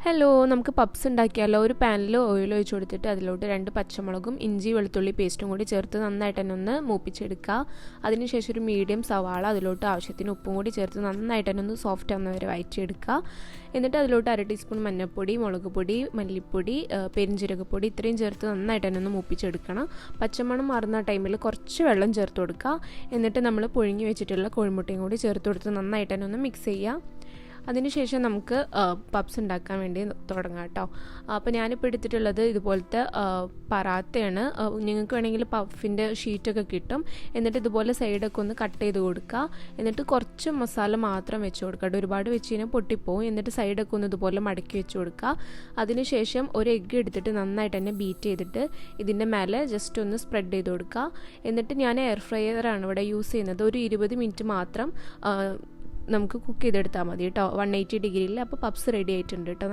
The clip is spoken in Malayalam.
ഹലോ, നമുക്ക് പപ്സ് ഉണ്ടാക്കിയാലോ. ഒരു പാനിൽ ഓയിൽ ഒഴിച്ച് കൊടുത്തിട്ട് അതിലോട്ട് 2 പച്ചമുളകും ഇഞ്ചി വെളുത്തുള്ളി പേസ്റ്റും കൂടി ചേർത്ത് നന്നായിട്ട് തന്നെ ഒന്ന് മൂപ്പിച്ചെടുക്കുക. അതിനുശേഷം ഒരു മീഡിയം സവാള അതിലോട്ട് ആവശ്യത്തിന് ഉപ്പും കൂടി ചേർത്ത് നന്നായിട്ട് തന്നെ ഒന്ന് സോഫ്റ്റ് ആവുന്നവരെ വഴറ്റിയെടുക്കുക. എന്നിട്ട് അതിലോട്ട് 1/2 ടീസ്പൂൺ മഞ്ഞൾപ്പൊടി, മുളക് പൊടി, മല്ലിപ്പൊടി, പെരിഞ്ജീരകപ്പൊടി ഇത്രയും ചേർത്ത് നന്നായിട്ട് തന്നെ ഒന്ന് മൂപ്പിച്ചെടുക്കണം. പച്ചമണം മാറുന്ന ടൈമിൽ കുറച്ച് വെള്ളം ചേർത്ത് കൊടുക്കുക. എന്നിട്ട് നമ്മൾ പുഴുങ്ങി വെച്ചിട്ടുള്ള കോഴിമുട്ടയും കൂടി ചേർത്ത് കൊടുത്ത് നന്നായിട്ട് തന്നെ ഒന്ന് മിക്സ് ചെയ്യുക. അതിനുശേഷം നമുക്ക് പപ്സ് ഉണ്ടാക്കാൻ വേണ്ടി തുടങ്ങാം കേട്ടോ. അപ്പോൾ ഞാനിപ്പോൾ എടുത്തിട്ടുള്ളത് ഇതുപോലത്തെ പറാത്തയാണ്. നിങ്ങൾക്ക് വേണമെങ്കിൽ പഫിൻ്റെ ഷീറ്റൊക്കെ കിട്ടും. എന്നിട്ട് ഇതുപോലെ സൈഡൊക്കെ ഒന്ന് കട്ട് ചെയ്ത് കൊടുക്കുക. എന്നിട്ട് കുറച്ച് മസാല മാത്രം വെച്ച് കൊടുക്കുക. ഒരുപാട് വെച്ച് കഴിഞ്ഞാൽ പൊട്ടിപ്പോവും. എന്നിട്ട് സൈഡൊക്കെ ഒന്ന് ഇതുപോലെ മടക്കി വെച്ച് കൊടുക്കുക. അതിനുശേഷം ഒരു എഗ്ഗ് എടുത്തിട്ട് നന്നായിട്ട് തന്നെ ബീറ്റ് ചെയ്തിട്ട് ഇതിൻ്റെ മേലെ ജസ്റ്റ് ഒന്ന് സ്പ്രെഡ് ചെയ്ത് കൊടുക്കുക. എന്നിട്ട് ഞാൻ എയർ ഫ്രയറാണ് ഇവിടെ യൂസ് ചെയ്യുന്നത്. ഒരു 20 മിനിറ്റ് മാത്രം നമുക്ക് കുക്ക് ചെയ്തെടുത്താൽ മതി കേട്ടോ, 180 ഡിഗ്രിയിൽ. അപ്പോൾ പപ്സ് റെഡി ആയിട്ടുണ്ട് കേട്ടോ.